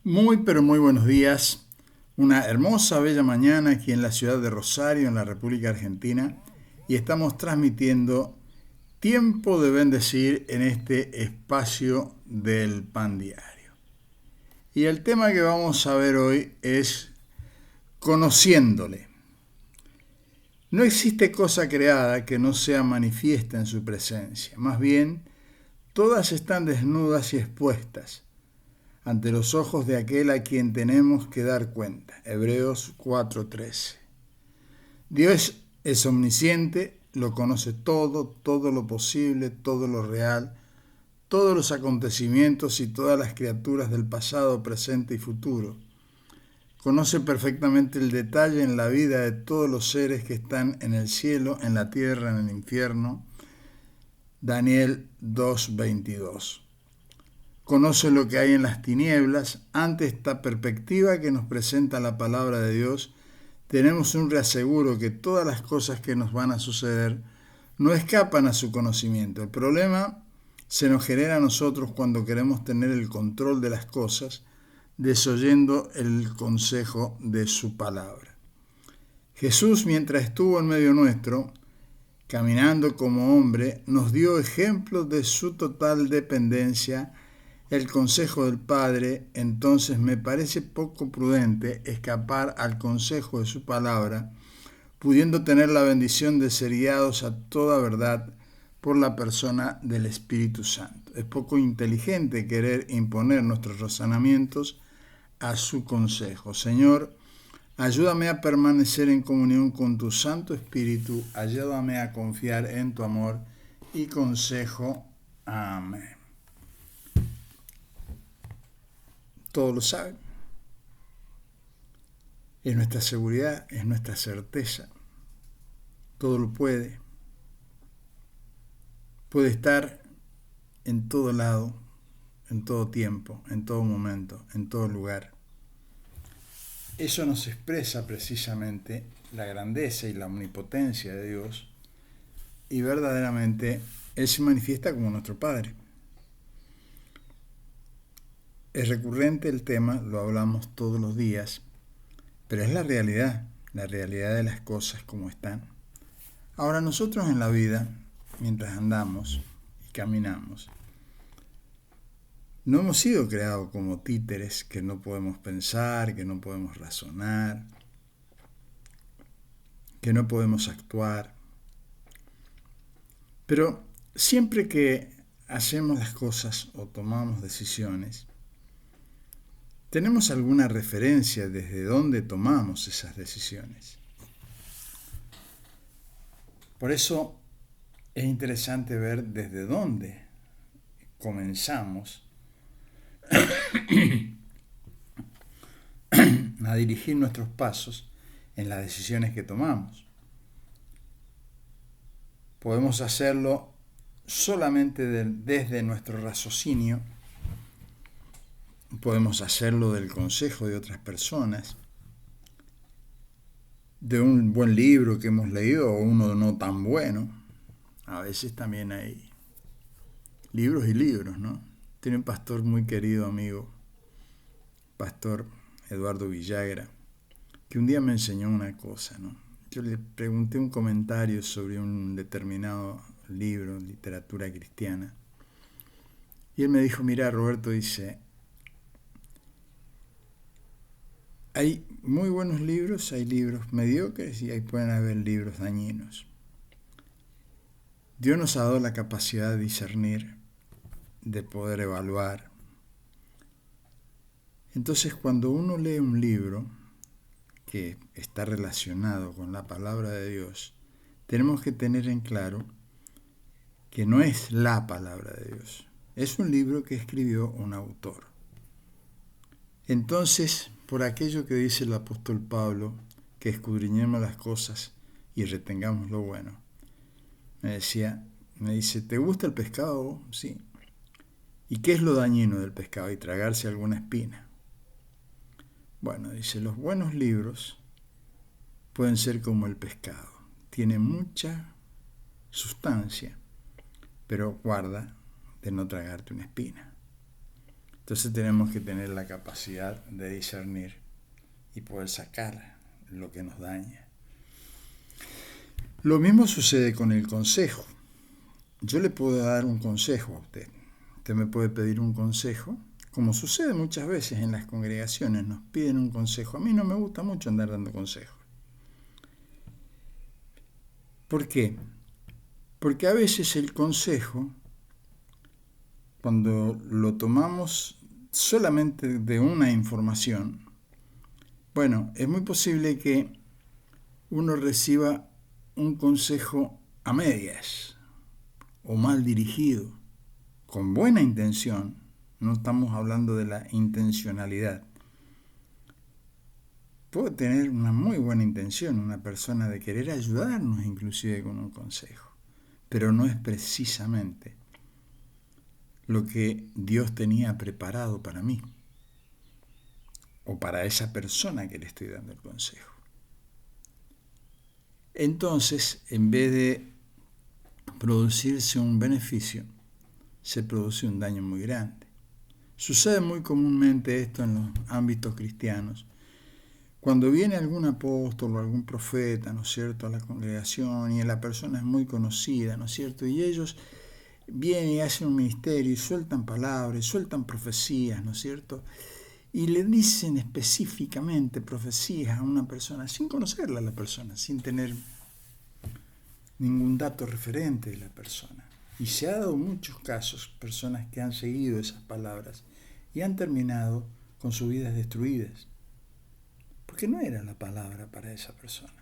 Muy, pero muy buenos días. Una hermosa, bella mañana aquí en la ciudad de Rosario, en la República Argentina, y estamos transmitiendo Tiempo de Bendecir en este espacio del Pan Diario. Y el tema que vamos a ver hoy es Conociéndole. No existe cosa creada que no sea manifiesta en su presencia. Más bien, todas están desnudas y expuestas ante los ojos de aquel a quien tenemos que dar cuenta. Hebreos 4:13. Dios es omnisciente, lo conoce todo, todo lo posible, todo lo real, todos los acontecimientos y todas las criaturas del pasado, presente y futuro. Conoce perfectamente el detalle en la vida de todos los seres que están en el cielo, en la tierra, en el infierno. Daniel 2:22. Conoce lo que hay en las tinieblas. Ante esta perspectiva que nos presenta la palabra de Dios, tenemos un reaseguro que todas las cosas que nos van a suceder no escapan a su conocimiento. El problema se nos genera a nosotros cuando queremos tener el control de las cosas, desoyendo el consejo de su palabra. Jesús, mientras estuvo en medio nuestro, caminando como hombre, nos dio ejemplos de su total dependencia, el consejo del Padre. Entonces me parece poco prudente escapar al consejo de su palabra, pudiendo tener la bendición de ser guiados a toda verdad por la persona del Espíritu Santo. Es poco inteligente querer imponer nuestros razonamientos a su consejo. Señor, ayúdame a permanecer en comunión con tu Santo Espíritu, ayúdame a confiar en tu amor y consejo. Amén. Todo lo sabe. Es nuestra seguridad, es nuestra certeza. Todo lo puede. Puede estar en todo lado, en todo tiempo, en todo momento, en todo lugar. Eso nos expresa precisamente la grandeza y la omnipotencia de Dios, y verdaderamente Él se manifiesta como nuestro Padre. Es recurrente el tema, lo hablamos todos los días, pero es la realidad de las cosas como están. Ahora nosotros en la vida, mientras andamos y caminamos, no hemos sido creados como títeres que no podemos pensar, que no podemos razonar, que no podemos actuar. Pero siempre que hacemos las cosas o tomamos decisiones, tenemos alguna referencia desde dónde tomamos esas decisiones. Por eso es interesante ver desde dónde comenzamos a dirigir nuestros pasos en las decisiones que tomamos. Podemos hacerlo solamente desde nuestro raciocinio, podemos hacerlo del consejo de otras personas, de un buen libro que hemos leído o uno no tan bueno. A veces también hay libros y libros, ¿no? Tiene un pastor muy querido amigo, pastor Eduardo Villagra, que un día me enseñó una cosa, ¿no? Yo le pregunté un comentario sobre un determinado libro, literatura cristiana, y él me dijo, mira, Roberto, dice, hay muy buenos libros, hay libros mediocres y ahí pueden haber libros dañinos. Dios nos ha dado la capacidad de discernir, de poder evaluar. Entonces, cuando uno lee un libro que está relacionado con la palabra de Dios, tenemos que tener en claro que no es la palabra de Dios. Es un libro que escribió un autor. Entonces, por aquello que dice el apóstol Pablo, que escudriñemos las cosas y retengamos lo bueno, me dice, ¿te gusta el pescado? Sí. ¿Y qué es lo dañino del pescado? Y tragarse alguna espina. Bueno, dice, los buenos libros pueden ser como el pescado. Tienen mucha sustancia, pero guarda de no tragarte una espina. Entonces tenemos que tener la capacidad de discernir y poder sacar lo que nos daña. Lo mismo sucede con el consejo. Yo le puedo dar un consejo a usted. Usted me puede pedir un consejo, como sucede muchas veces en las congregaciones, nos piden un consejo. A mí no me gusta mucho andar dando consejos. ¿Por qué? Porque a veces el consejo, cuando lo tomamos solamente de una información, bueno, es muy posible que uno reciba un consejo a medias o mal dirigido, con buena intención. No estamos hablando de la intencionalidad. Puede tener una muy buena intención una persona de querer ayudarnos inclusive con un consejo, pero no es precisamente lo que Dios tenía preparado para mí o para esa persona que le estoy dando el consejo. Entonces, en vez de producirse un beneficio, se produce un daño muy grande. Sucede muy comúnmente esto en los ámbitos cristianos. Cuando viene algún apóstol o algún profeta, ¿no es cierto?, a la congregación y la persona es muy conocida, ¿no es cierto?, y ellos vienen y hacen un ministerio y sueltan palabras, sueltan profecías, ¿no es cierto?, y le dicen específicamente profecías a una persona sin conocerla a la persona, sin tener ningún dato referente de la persona. Y se ha dado muchos casos, personas que han seguido esas palabras y han terminado con sus vidas destruidas, porque no era la palabra para esa persona.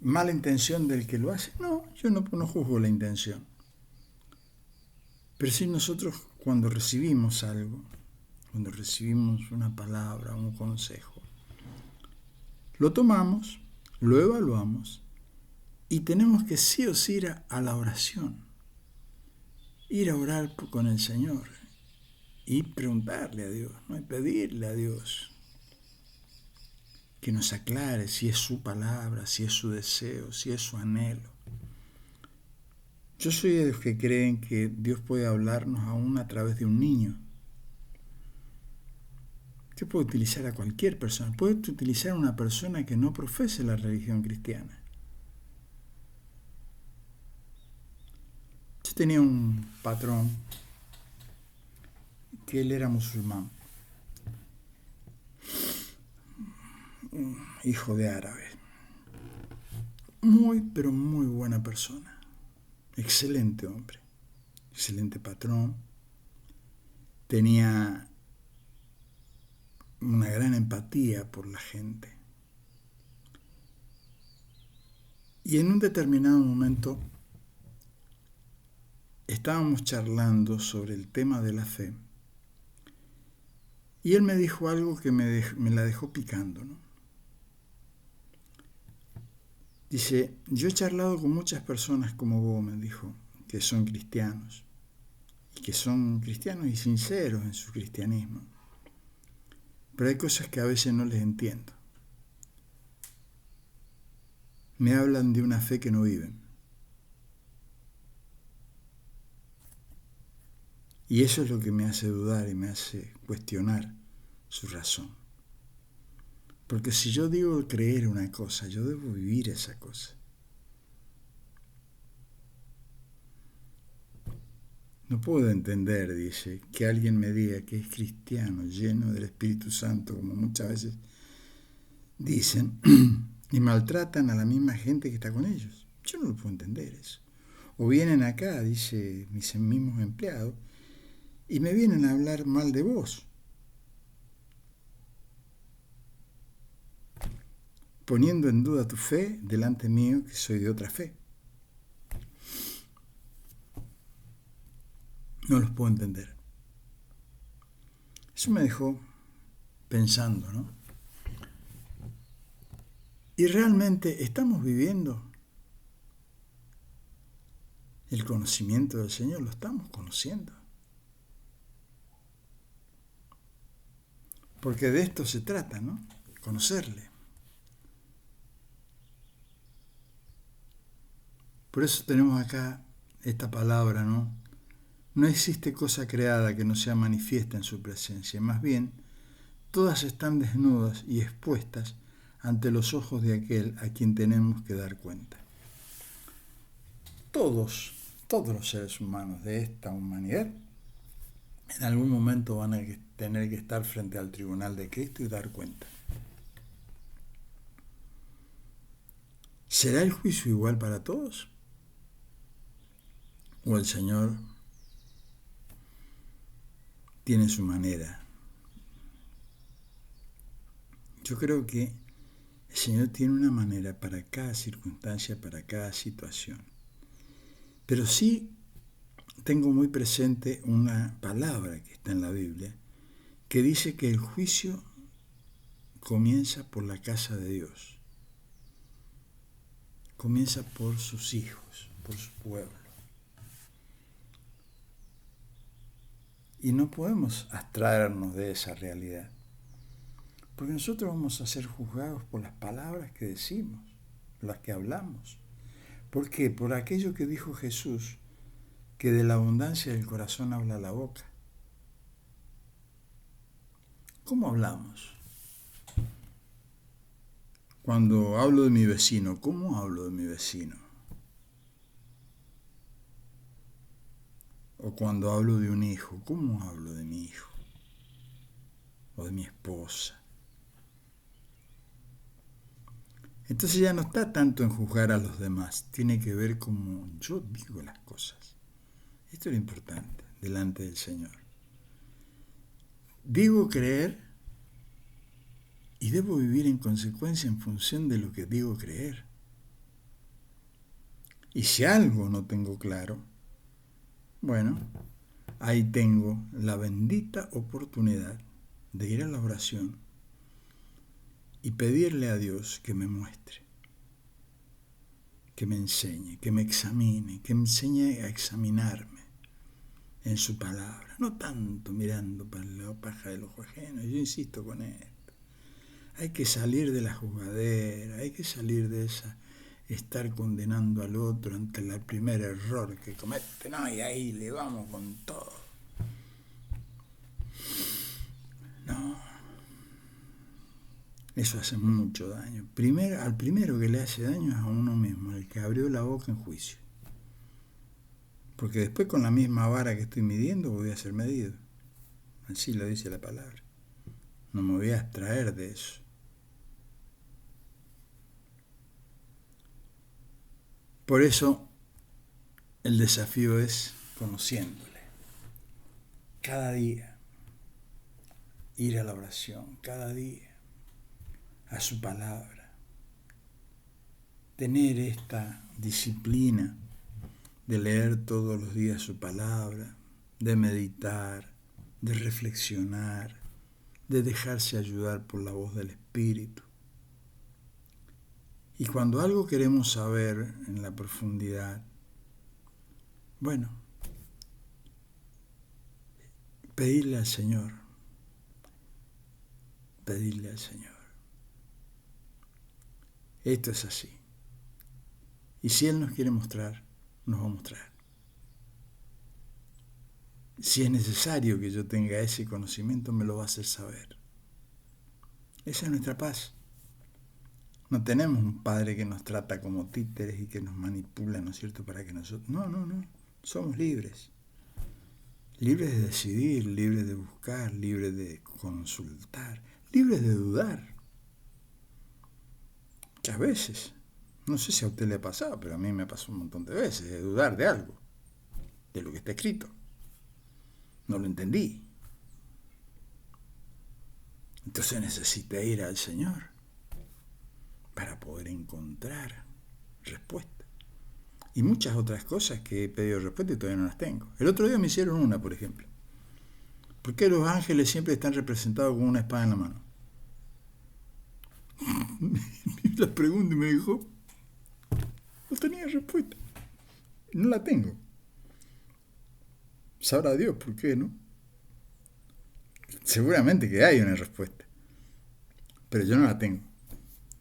¿Mala intención del que lo hace? No, yo no juzgo la intención. Pero si nosotros cuando recibimos algo, cuando recibimos una palabra, un consejo, lo tomamos, lo evaluamos y tenemos que sí o sí ir a la oración, ir a orar con el Señor y preguntarle a Dios, ¿no?, y pedirle a Dios que nos aclare si es su palabra, si es su deseo, si es su anhelo. Yo soy de los que creen que Dios puede hablarnos aún a través de un niño. Que puede utilizar a cualquier persona. Puede utilizar a una persona que no profese la religión cristiana. Yo tenía un patrón que él era musulmán, hijo de árabe. Muy, pero muy buena persona. Excelente hombre. Excelente patrón. Tenía una gran empatía por la gente. Y en un determinado momento estábamos charlando sobre el tema de la fe. Y él me dijo algo que me la dejó picando, ¿no? Dice, yo he charlado con muchas personas como vos, me dijo, que son cristianos. Y que son cristianos y sinceros en su cristianismo. Pero hay cosas que a veces no les entiendo. Me hablan de una fe que no viven. Y eso es lo que me hace dudar y me hace cuestionar su razón. Porque si yo digo creer una cosa, yo debo vivir esa cosa. No puedo entender, dice, que alguien me diga que es cristiano, lleno del Espíritu Santo, como muchas veces dicen, y maltratan a la misma gente que está con ellos. Yo no lo puedo entender eso. O vienen acá, dice mis mismos empleados, y me vienen a hablar mal de vos, poniendo en duda tu fe delante mío, que soy de otra fe. No los puedo entender. Eso me dejó pensando, ¿no? Y realmente estamos viviendo el conocimiento del Señor, lo estamos conociendo. Porque de esto se trata, ¿no? Conocerle. Por eso tenemos acá esta palabra, ¿no? No existe cosa creada que no sea manifiesta en su presencia. Más bien, todas están desnudas y expuestas ante los ojos de aquel a quien tenemos que dar cuenta. Todos los seres humanos de esta humanidad en algún momento van a tener que estar frente al tribunal de Cristo y dar cuenta. ¿Será el juicio igual para todos? ¿O el Señor tiene su manera? Yo creo que el Señor tiene una manera para cada circunstancia, para cada situación. Pero sí tengo muy presente una palabra que está en la Biblia que dice que el juicio comienza por la casa de Dios. Comienza por sus hijos, por su pueblo. Y no podemos abstraernos de esa realidad, porque nosotros vamos a ser juzgados por las palabras que decimos, por las que hablamos. ¿Por qué? Por aquello que dijo Jesús, que de la abundancia del corazón habla la boca. ¿Cómo hablamos? Cuando hablo de mi vecino, ¿cómo hablo de mi vecino? O cuando hablo de un hijo, ¿cómo hablo de mi hijo? O de mi esposa. Entonces ya no está tanto en juzgar a los demás, tiene que ver cómo yo digo las cosas. Esto es lo importante delante del Señor. Digo creer y debo vivir en consecuencia en función de lo que digo creer. Y si algo no tengo claro, bueno, ahí tengo la bendita oportunidad de ir a la oración y pedirle a Dios que me muestre, que me enseñe, que me examine, que me enseñe a examinarme en su palabra. No tanto mirando para la paja del ojo ajeno, yo insisto con esto. Hay que salir de la jugadera, hay que salir de esa estar condenando al otro ante el primer error que comete, no, y ahí le vamos con todo. No, eso hace mucho daño. Al primero que le hace daño es a uno mismo, el que abrió la boca en juicio. Porque después con la misma vara que estoy midiendo voy a ser medido. Así lo dice la palabra. No me voy a abstraer de eso. Por eso el desafío es conociéndole. Cada día ir a la oración, cada día a su palabra. Tener esta disciplina de leer todos los días su palabra, de meditar, de reflexionar, de dejarse ayudar por la voz del Espíritu. Y cuando algo queremos saber en la profundidad, bueno, pedirle al Señor, pedirle al Señor. Esto es así. Y si Él nos quiere mostrar, nos va a mostrar. Si es necesario que yo tenga ese conocimiento, me lo va a hacer saber. Esa es nuestra paz. No tenemos un Padre que nos trata como títeres y que nos manipula, ¿no es cierto?, para que nosotros... No. Somos libres. Libres de decidir, libres de buscar, libres de consultar, libres de dudar. Muchas veces. No sé si a usted le ha pasado, pero a mí me pasó un montón de veces, de dudar de algo, de lo que está escrito. No lo entendí. Entonces necesité ir al Señor para poder encontrar respuesta. Y muchas otras cosas que he pedido respuesta y todavía no las tengo. El otro día me hicieron una, por ejemplo. ¿Por qué los ángeles siempre están representados con una espada en la mano? La pregunta y me dijo, no tenía respuesta. No la tengo. Sabrá Dios por qué, ¿no? Seguramente que hay una respuesta. Pero yo no la tengo.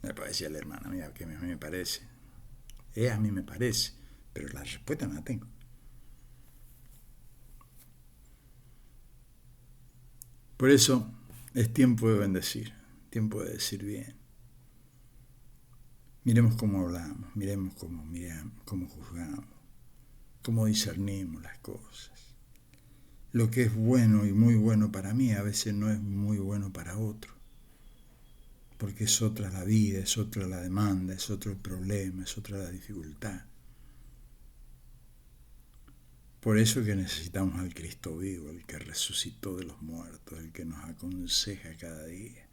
Me puede decir la hermana mía que a mí me parece. A mí me parece. Pero la respuesta no la tengo. Por eso es tiempo de bendecir, tiempo de decir bien. Miremos cómo hablamos, miremos cómo juzgamos, cómo discernimos las cosas. Lo que es bueno y muy bueno para mí a veces no es muy bueno para otro, porque es otra la vida, es otra la demanda, es otro el problema, es otra la dificultad. Por eso que necesitamos al Cristo vivo, el que resucitó de los muertos, el que nos aconseja cada día,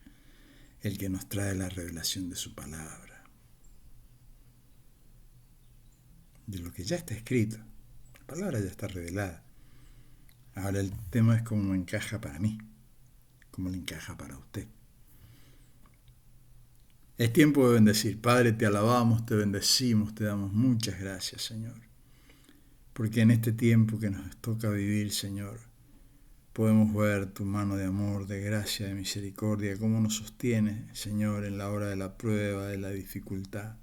el que nos trae la revelación de su palabra, de lo que ya está escrito. La palabra ya está revelada. Ahora el tema es cómo encaja para mí, cómo le encaja para usted. Es tiempo de bendecir. Padre, te alabamos, te bendecimos, te damos muchas gracias, Señor. Porque en este tiempo que nos toca vivir, Señor, podemos ver tu mano de amor, de gracia, de misericordia, cómo nos sostiene, Señor, en la hora de la prueba, de la dificultad.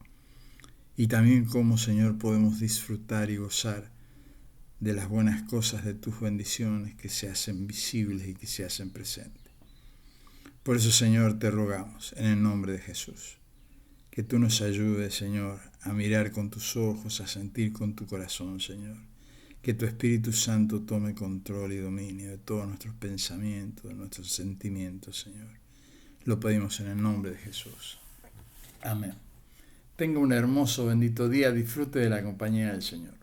Y también cómo, Señor, podemos disfrutar y gozar de las buenas cosas de tus bendiciones que se hacen visibles y que se hacen presentes. Por eso, Señor, te rogamos, en el nombre de Jesús, que tú nos ayudes, Señor, a mirar con tus ojos, a sentir con tu corazón, Señor. Que tu Espíritu Santo tome control y dominio de todos nuestros pensamientos, de nuestros sentimientos, Señor. Lo pedimos en el nombre de Jesús. Amén. Tenga un hermoso, bendito día. Disfrute de la compañía del Señor.